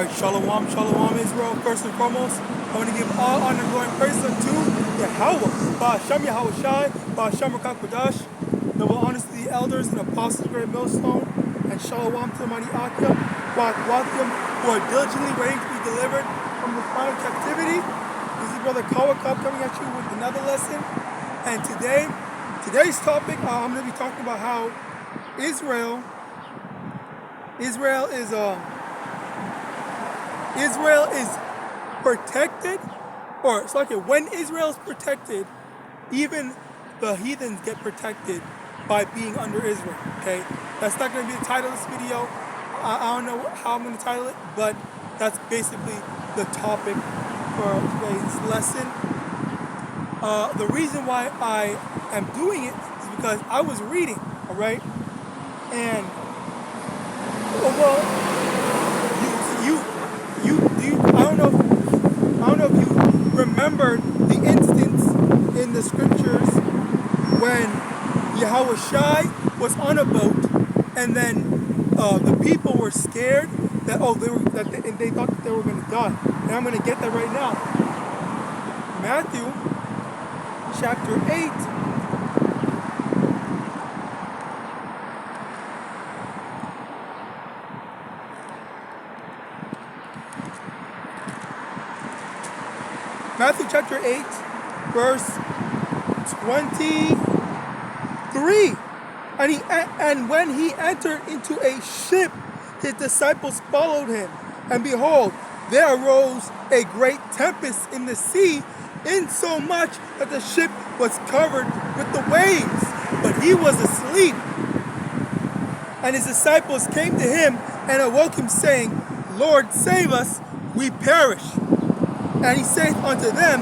Shalom, shalom Israel. First and foremost, I want to give all honor, glory, and praise unto Yahawah, YAHAWASHI, Double honors to the elders and apostles of the great millstone, and shalom to the mighty Akim, who are diligently waiting to be delivered from the final captivity. This is Brother Kawakab coming at you with another lesson. And today's topic, I'm going to be talking about how Israel is protected, or it's like when Israel is protected, even the heathens get protected by being under Israel. Okay, that's not going to be the title of this video. I don't know how I'm going to title it, but that's basically the topic for today's lesson. The reason why I am doing it is because I was reading, all right, and I don't know if you remember the instance in the scriptures when Yahawashi was on a boat, and then the people were scared that they thought that they were going to die. And I'm going to get that right now. Matthew chapter 8. Matthew chapter 8, verse 23. And when he entered into a ship, his disciples followed him. And behold, there arose a great tempest in the sea, insomuch that the ship was covered with the waves. But he was asleep. And his disciples came to him and awoke him, saying, Lord, save us, we perish. And he saith unto them,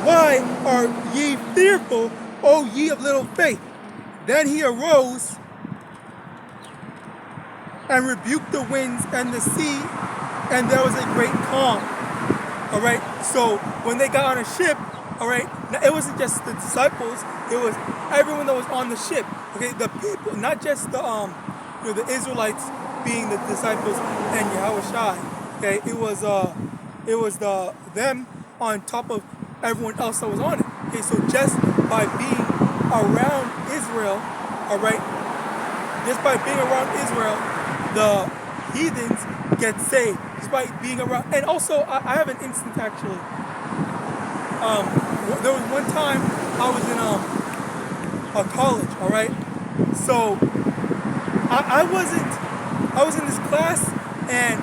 Why are ye fearful, O ye of little faith? Then he arose and rebuked the winds and the sea, and there was a great calm. All right, so when they got on a ship, all right, it wasn't just the disciples, it was everyone that was on the ship. Okay, the people, not just the Israelites being the disciples and Yahawashi. Okay, it was them on top of everyone else that was on it. Okay, so just by being around Israel, all right, just by being around Israel, the heathens get saved. Just by being around, and also I have an instance actually. There was one time I was in a college, all right. So I was in this class, and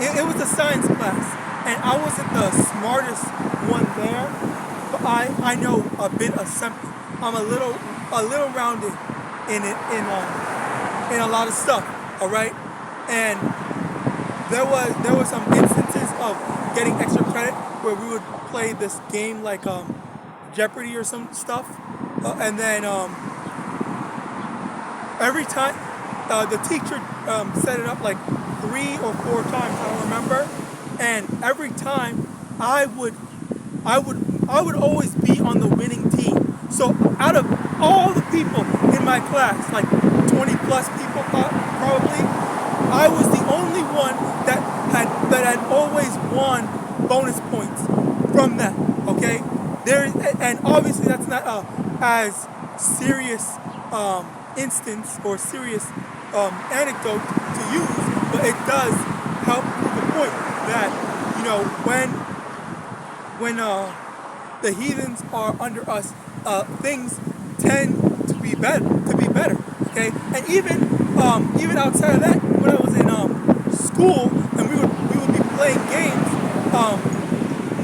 it was a science class, and I wasn't the smartest one there, but I know a bit of something. I'm a little rounded in a lot of stuff, all right. And there was some instances of getting extra credit where we would play this game like Jeopardy or some stuff, and then every time the teacher set it up like 3 or 4 times, I don't remember, and every time I would always be on the winning team. So out of all the people in my class, like 20 plus people probably, I was the only one that had always won bonus points from them. Okay, and obviously that's not as serious instance or serious anecdote to use, but it does help prove the point that, you know, when the heathens are under us, things tend to be better. Okay, and even outside of that, when I was in school and we would be playing games,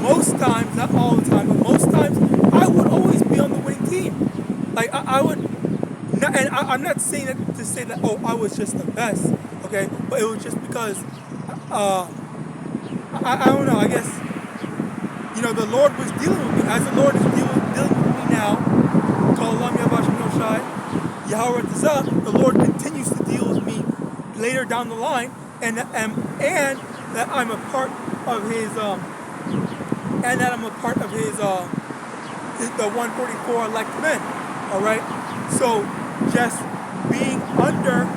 most times, not all the time, but most times, I would always be on the winning team. Like I would. And I'm not saying that to say that, oh, I was just the best, okay? But it was just because, I don't know, I guess, you know, the Lord was dealing with me. As the Lord is dealing with me now, Yahawadah, the Lord continues to deal with me later down the line, and that I'm a part of His, the 144 elect men, all right? So just being under,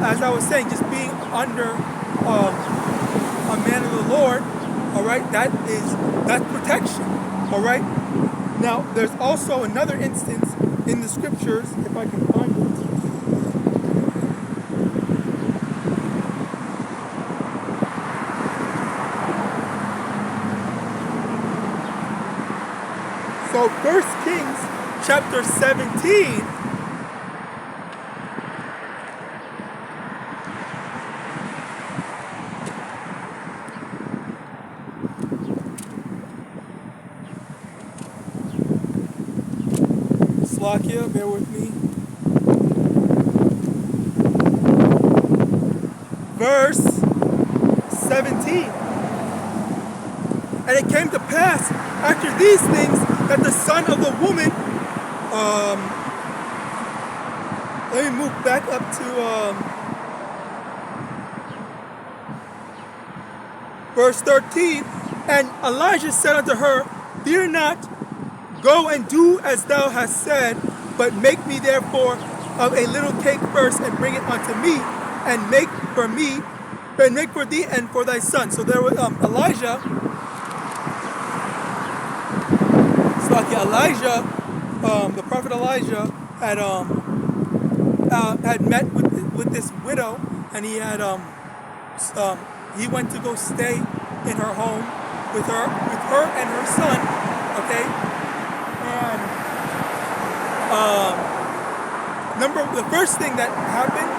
as I was saying, just being under a man of the Lord, all right, that's protection, all right. Now, there's also another instance in the scriptures, if I can find it. So 1 Kings chapter 17, Slovakia, bear with me. Verse 17. And it came to pass after these things that the son of the woman, let me move back up to verse 13. And Elijah said unto her, fear not, go and do as thou hast said, but make me therefore of a little cake first, and bring it unto me, and make for thee and for thy son. So there was Elijah, the prophet Elijah had met with this widow, and he had he went to go stay in her home with her and her son. Okay, and the first thing that happened,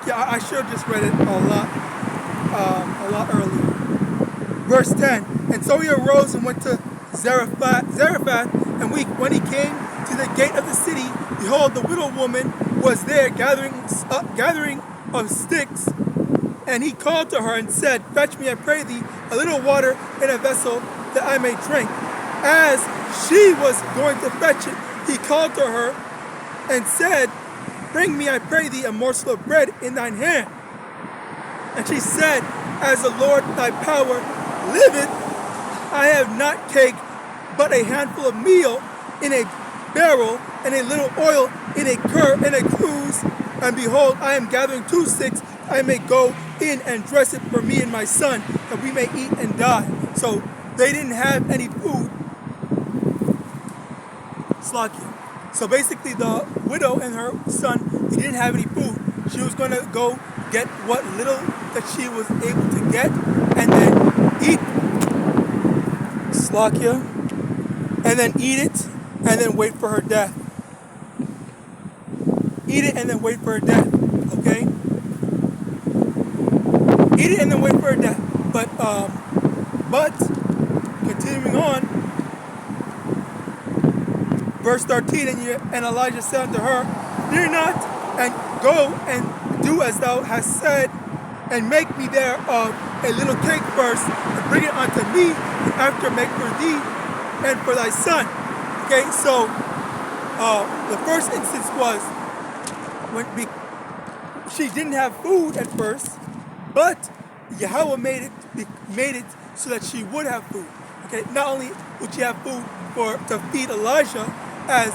I should have just read it a lot earlier. Verse 10, and so he arose and went to Zarephath, and when he came to the gate of the city, behold, the widow woman was there gathering of sticks. And he called to her and said, fetch me, I pray thee, a little water in a vessel, that I may drink. As she was going to fetch it, he called to her and said, bring me, I pray thee, a morsel of bread in thine hand. And she said, as the Lord thy power liveth, I have not cake, but a handful of meal in a barrel, and a little oil in a cruse. And behold, I am gathering 2 sticks, I may go in and dress it for me and my son, that we may eat and die. So they didn't have any food. So basically the widow and her son, they didn't have any food. She was going to go get what little that she was able to get, and then eat and then eat it, and then wait for her death. Eat it and then wait for her death. Okay? Eat it and then wait for her death. But continuing on, verse 13, and Elijah said unto her, fear not, and go and do as thou hast said, and make me thereof a little cake first, and bring it unto me, and after make for thee and for thy son. Okay, so the first instance was when she didn't have food at first, but Yahweh made it so that she would have food. Okay, not only would she have food to feed Elijah, as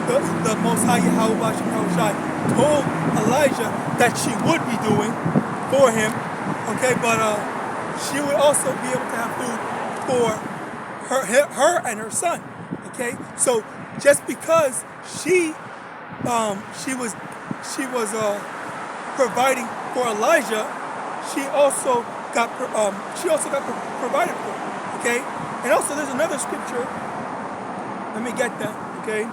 the Most High YAHAWASHI and Yahawashi told Elijah that she would be doing for him. Okay, but she would also be able to have food for her and her son. Okay, so just because she was providing for Elijah, she also got provided for. Okay, and also there's another scripture. Let me get that. Okay.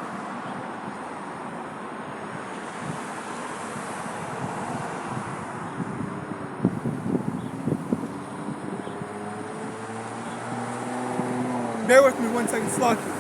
Bear with me 1 second, Slocky.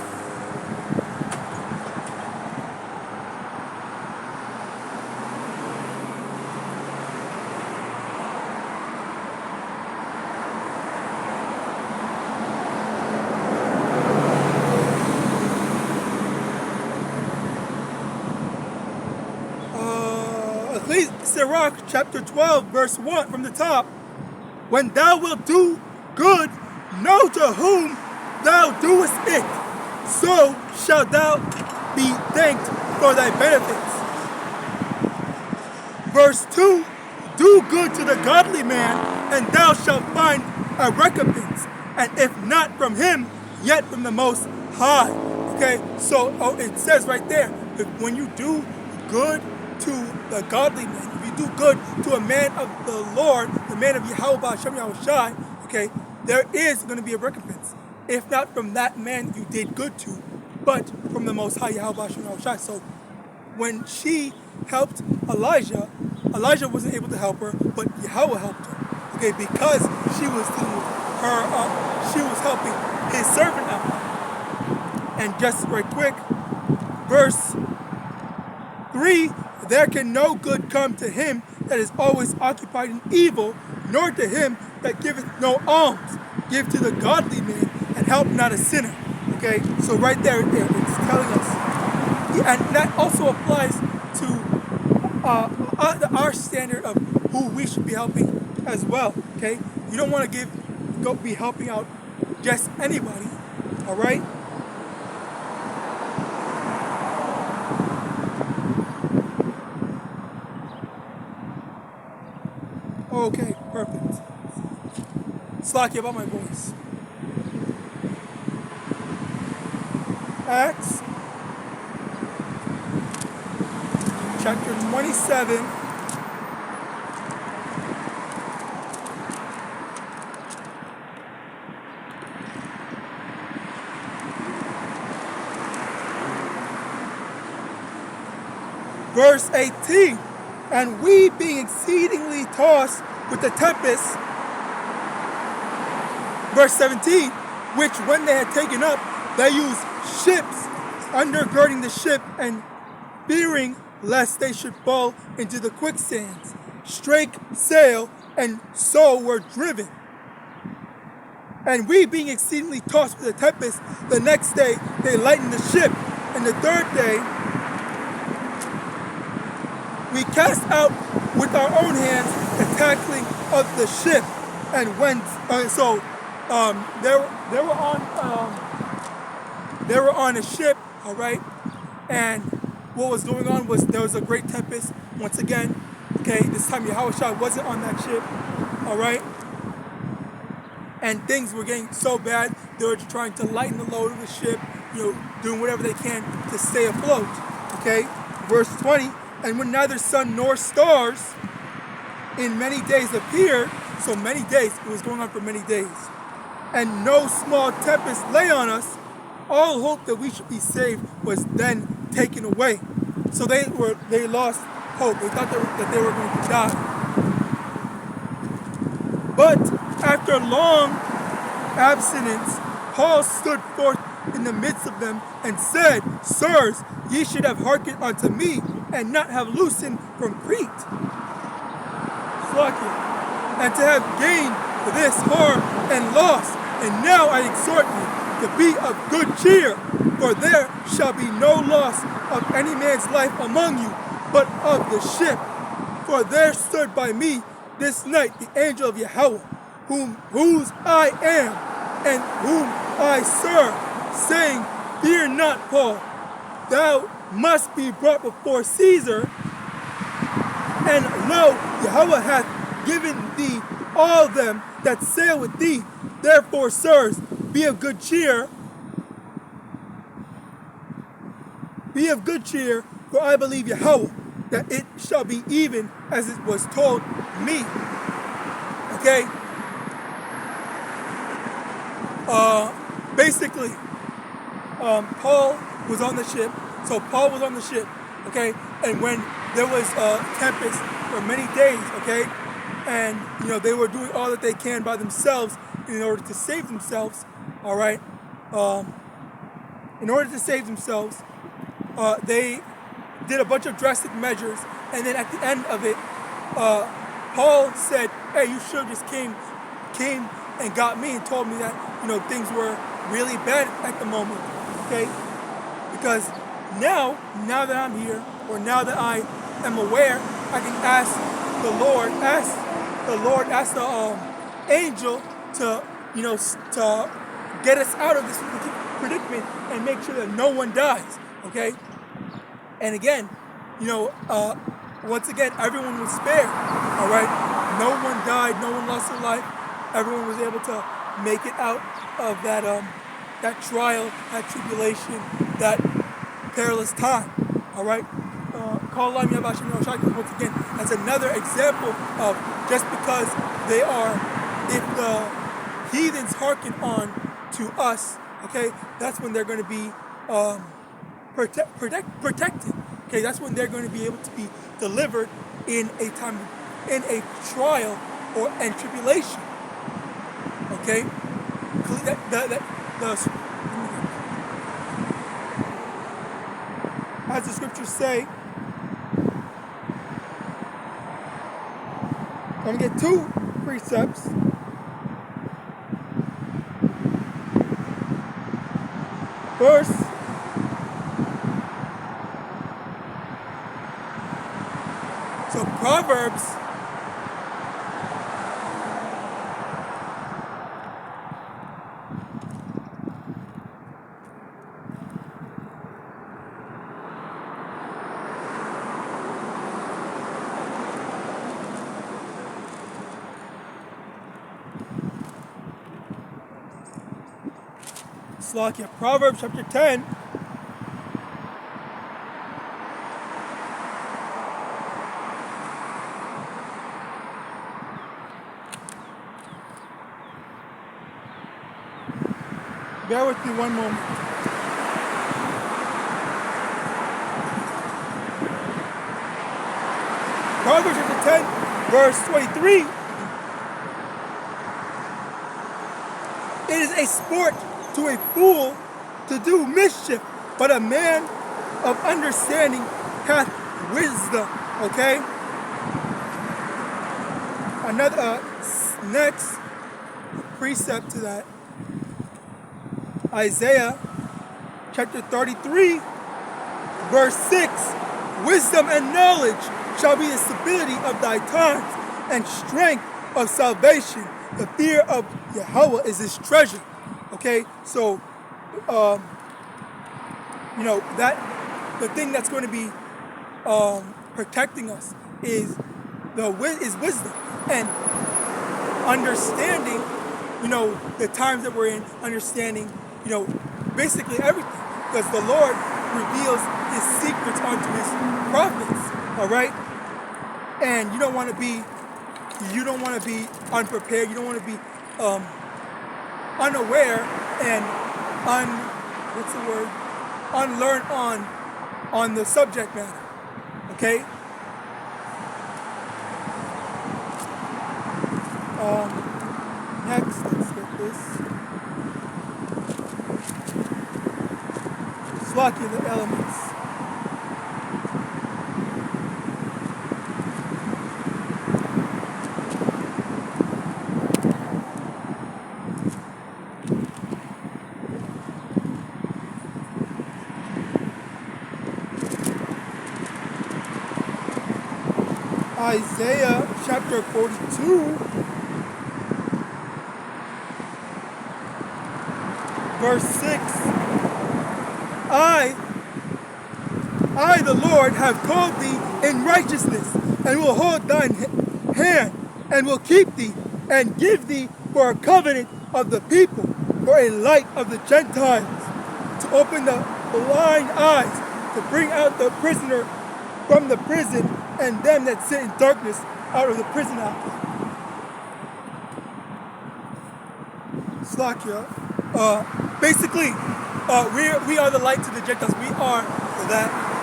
Sirach chapter 12 verse 1 from the top. When thou wilt do good, know to whom thou doest it, so shalt thou be thanked for thy benefits. Verse 2, do good to the godly man, and thou shalt find a recompense, and if not from him, yet from the Most High. Okay, so it says right there, that when you do good to the godly man, if you do good to a man of the Lord, the man of YAHAWAH, SHAMAIWAN, okay, there is going to be a recompense. If not from that man you did good to, but from the Most High, YAHAWAH, SHAMAIWAN. So when she helped Elijah wasn't able to help her, but Yahweh helped her. Okay, because she was doing her, she was helping his servant out. And just right quick, verse 3, there can no good come to him that is always occupied in evil, nor to him that giveth no alms. Give to the godly man, and help not a sinner. Okay, so right there, it's telling us, and that also applies to our standard of who we should be helping as well. Okay, you don't want to be helping out just anybody. All right. Okay, perfect. Slacky about my voice. Acts chapter 27. Verse 18. And we being exceedingly tossed with the tempest, verse 17, which when they had taken up, they used ships, undergirding the ship, and fearing lest they should fall into the quicksands, strake sail, and so were driven. And we being exceedingly tossed with the tempest, the next day they lightened the ship, and the third day we cast out with our own hands the tackling of the ship, and went. They were on a ship, all right. And what was going on was there was a great tempest once again. Okay, this time Yahawashi wasn't on that ship, all right. And things were getting so bad they were trying to lighten the load of the ship, doing whatever they can to stay afloat. Okay, verse 20. And when neither sun nor stars in many days appeared, so many days, it was going on for many days, and no small tempest lay on us, all hope that we should be saved was then taken away. So they lost hope. They thought that they were going to die. But after long abstinence, Paul stood forth in the midst of them and said, Sirs, ye should have hearkened unto me, and not have loosened from Crete, and to have gained this harm and loss. And now I exhort you to be of good cheer, for there shall be no loss of any man's life among you, but of the ship. For there stood by me this night the angel of Yahweh, whose I am, and whom I serve, saying, Fear not, Paul, thou must be brought before Caesar, and lo, Yahweh hath given thee all them that sail with thee. Therefore, sirs, be of good cheer. Be of good cheer, for I believe Yahweh, that it shall be even as it was told me. Okay? Basically, Paul was on the ship. So Paul was on the ship, okay? And when there was a tempest for many days, okay? And, they were doing all that they can by themselves in order to save themselves, all right? In order to save themselves, they did a bunch of drastic measures. And then at the end of it, Paul said, hey, you should have just came and got me and told me that, things were really bad at the moment, okay? Because now that I'm here, or now that I am aware, I can ask the angel to, to get us out of this predicament and make sure that no one dies, okay? And again, once again, everyone was spared. All right, no one died, no one lost their life. Everyone was able to make it out of that that trial, that tribulation, that perilous time. All right. Call on YAHAWASHI and His. Once again, that's another example of just because they are, if the heathens hearken on to us, okay, that's when they're going to be protected. Okay, that's when they're going to be able to be delivered in a time, in a trial and tribulation. Okay, as the scriptures say, I'm going to get two precepts. First, so Proverbs Proverbs chapter 10. Bear with me one moment. Proverbs chapter 10, verse 23. It is a sport to a fool to do mischief, but a man of understanding hath wisdom. Okay? Another next precept to that. Isaiah chapter 33, verse 6. Wisdom and knowledge shall be the stability of thy times, and strength of salvation. The fear of Yahweh is his treasure. Okay, so you know that the thing that's going to be protecting us is wisdom and understanding. You know, the times that we're in, understanding. You know, basically everything, because the Lord reveals his secrets unto his prophets. All right, and you don't want to be unprepared. You don't want to be unaware and unlearned on the subject matter. Okay. Next, let's get this. Slocking the elements. Isaiah chapter 42, verse 6. I, the Lord, have called thee in righteousness, and will hold thine hand, and will keep thee, and give thee for a covenant of the people, for a light of the Gentiles, to open the blind eyes, to bring out the prisoner from the prison, and them that sit in darkness out of the prison house. Slakia. Basically, we are the light to the Gentiles. We are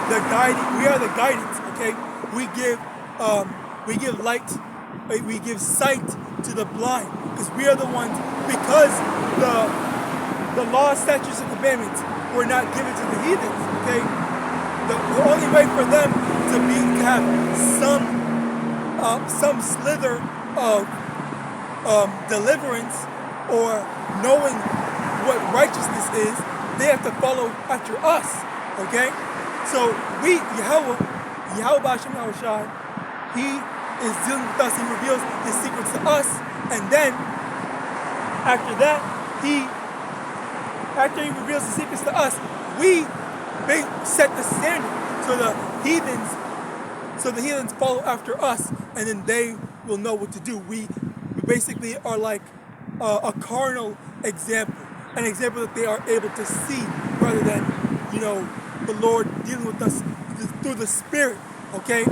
the guidance. Okay, we give light, we give sight to the blind, because we are the ones. Because the law, statutes, and commandments were not given to the heathens. Okay, the only way for them to have some slither of deliverance or knowing what righteousness is, they have to follow after us. Okay? So we, YAHAWASHI and he is dealing with us, he reveals his secrets to us, and then after that, after he reveals his secrets to us, we set the standard. So the heathens So the heathens follow after us, and then they will know what to do. We basically are like a carnal example, an example that they are able to see rather than, the Lord dealing with us through the Spirit, okay?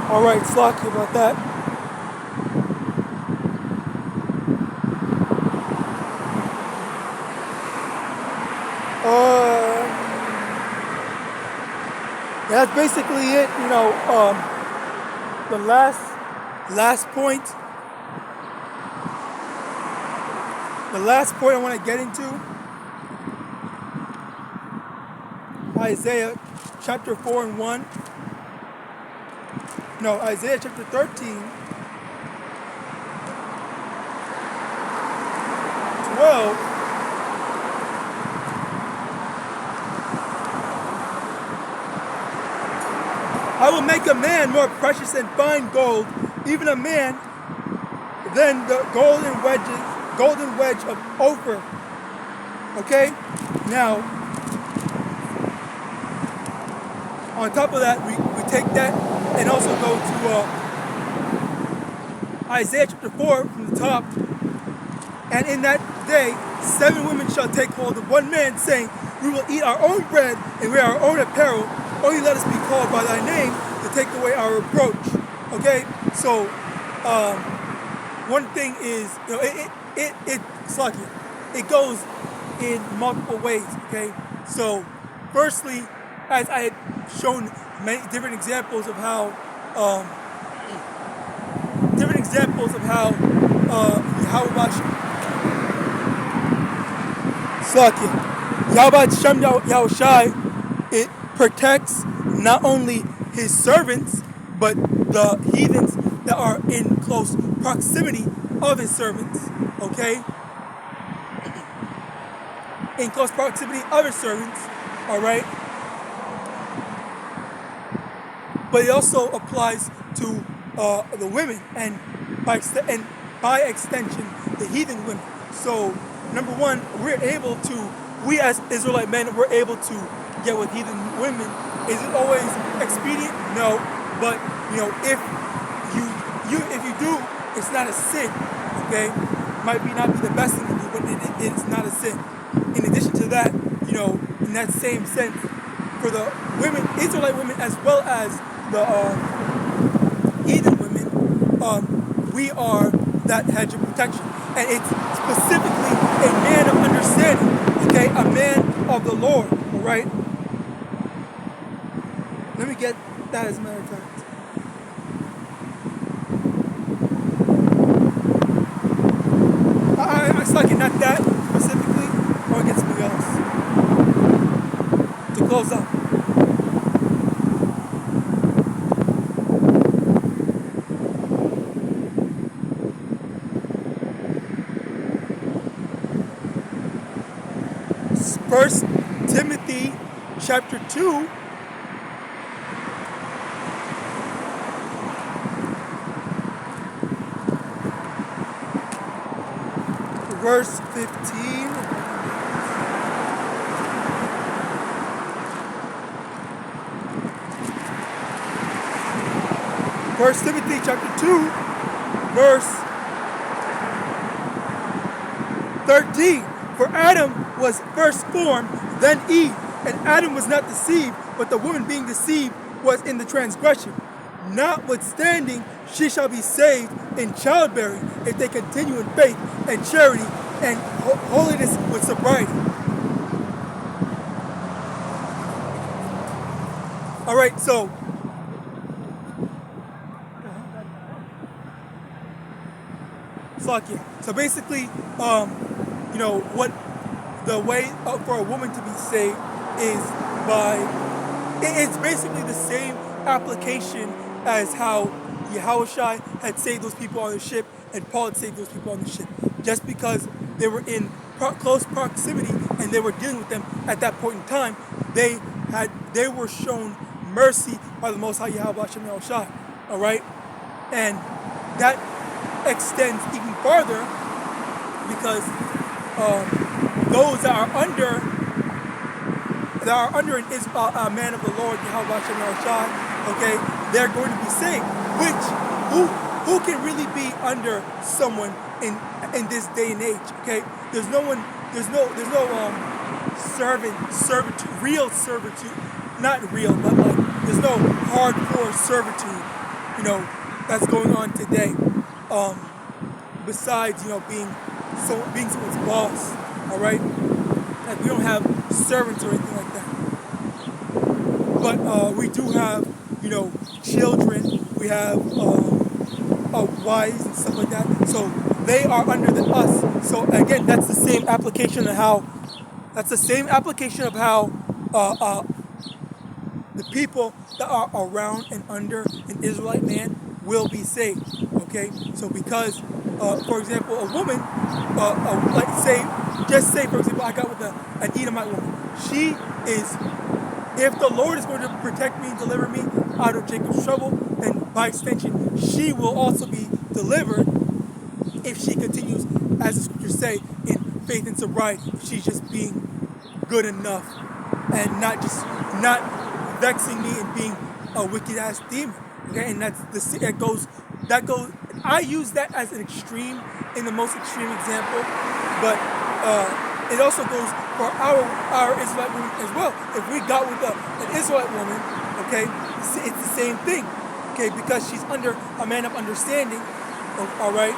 All right, Slocky about that. That's basically it. The last point. The last point I want to get into. Isaiah chapter 4 and 1. No, Isaiah chapter 13, 12. I will make a man more precious than fine gold, even a man than the golden wedge of Ophir. Okay? Now, on top of that, we take that and also go to Isaiah chapter 4 from the top. And in that day, 7 women shall take hold of one man, saying, we will eat our own bread and wear our own apparel. Only let us be called by thy name to take away our reproach. Okay? So, one thing is, it goes in multiple ways. Okay? So, firstly, as I had shown many different examples of how YAHAWASHI, it protects not only his servants, but the heathens that are in close proximity of his servants. Okay? In close proximity of his servants. Alright? But it also applies to the women, and by extension, the heathen women. So, number one, we as Israelite men, we're able to get with heathen women. Is it always expedient? No. But, if you do, it's not a sin. Okay? Might not be the best thing to do, but it's not a sin. In addition to that, in that same sense, for the women, Israelite women, as well as the heathen women, we are that hedge of protection. And it's specifically a man of understanding, okay? A man of the Lord, all right? Let me get that as a matter of fact. It's like not that specifically, or get something else to close up. First Timothy chapter 2 verse 15. First Timothy chapter 2 verse 13. For Adam was first formed, then Eve. And Adam was not deceived, but the woman being deceived was in the transgression. Notwithstanding, she shall be saved in childbearing if they continue in faith and charity and holiness with sobriety. All right, so So basically, what the way for a woman to be saved is by, it's basically the same application as how Yahawashi had saved those people on the ship and Paul had saved those people on the ship. Just because they were in close proximity and they were dealing with them at that point in time, they were shown mercy by the Most High YAHAWASHI. All right, and that extends even farther because those that are under a man of the Lord YAHAWASHI, okay, they're going to be saved. Which who can really be under someone in this day and age? Okay, there's no servitude, real servitude, not real, but like there's no hardcore servitude, that's going on today. Besides, being someone's boss, all right? Like we don't have servants or anything like that. But we do have, children. We have wives and stuff like that. So they are under us. So again, that's the same application of how. That's the same application of how the people that are around and under an Israelite man will be saved. Okay, so because, for example, a woman, just say, for example, I got with an Edomite woman. She is, if the Lord is going to protect me and deliver me out of Jacob's trouble, then by extension, she will also be delivered if she continues, as the scriptures say, in faith and sobriety. If she's just being good enough and not vexing me and being a wicked ass demon. Okay, and that goes. I use that as an extreme, in the most extreme example, but it also goes for our Israelite women as well. If we got with an Israelite woman, okay, it's the same thing, okay, because she's under a man of understanding, all right,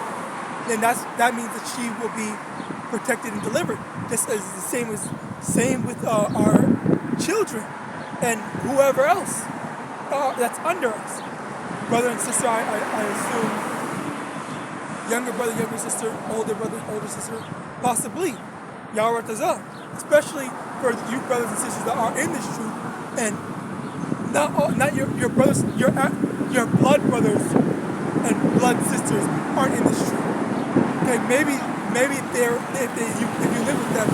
then that means that she will be protected and delivered, just as the same with our children and whoever else that's under us. Brother and sister, I assume, younger brother, younger sister, older brother, older sister, possibly, Yahawadah, especially for you brothers and sisters that are in this truth, and not your brothers, your blood brothers and blood sisters aren't in this truth. Okay, maybe if you live with them,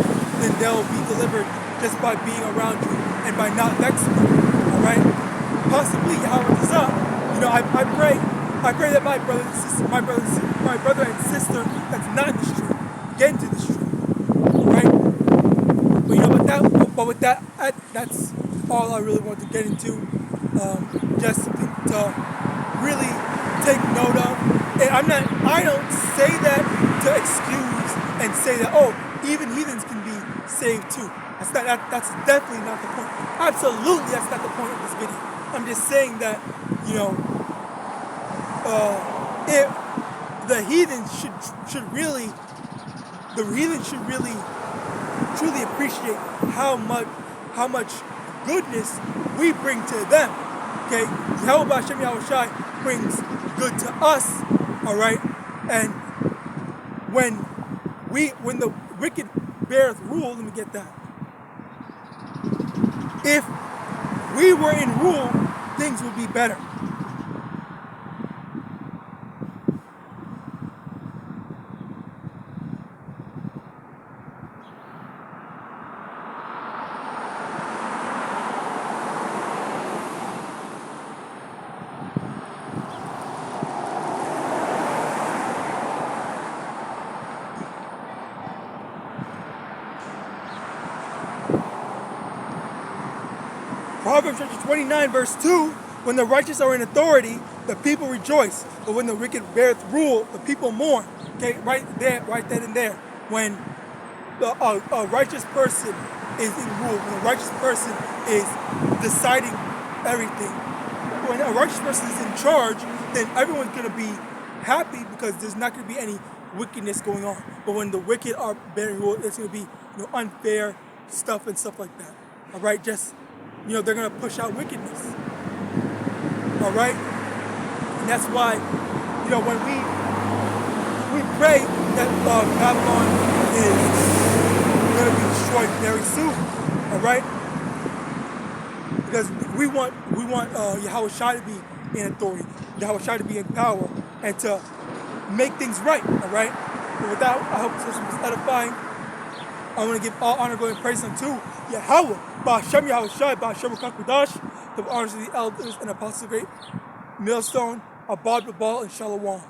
then they'll be delivered just by being around you and by not vexing you. All right, possibly Yahawadah. I pray that my brother and sister that's not in the street get into the street, right? But with that, that's all I really want to get into. Just something to really take note of. And I don't say that to excuse and say that even heathens can be saved too. That's definitely not the point. Absolutely, that's not the point of this video. I'm just saying that, if the heathens should really truly appreciate how much goodness we bring to them. Okay, Yahawashi brings good to us. All right, and when the wicked beareth rule, let me get that. If we were in rule, things would be better. Proverbs chapter 29, verse 2, when the righteous are in authority, the people rejoice. But when the wicked beareth rule, the people mourn. Okay, right then and there. When a righteous person is in rule, when a righteous person is deciding everything, when a righteous person is in charge, then everyone's going to be happy because there's not going to be any wickedness going on. But when the wicked are bearing rule, it's going to be unfair stuff and stuff like that. All right, just they're going to push out wickedness. All right? And that's why, when we pray that Babylon is going to be destroyed very soon. All right? Because we want Yahawashi to be in authority, Yahawashi to be in power, and to make things right. All right? But with that, I hope this was edifying. I want to give all honor, glory, and praise unto Yahawah, Ba'ashem Yahawashi, Ba'ashem the honors of the elders and apostles of the great millstone, Abad, Babal, and Shalom.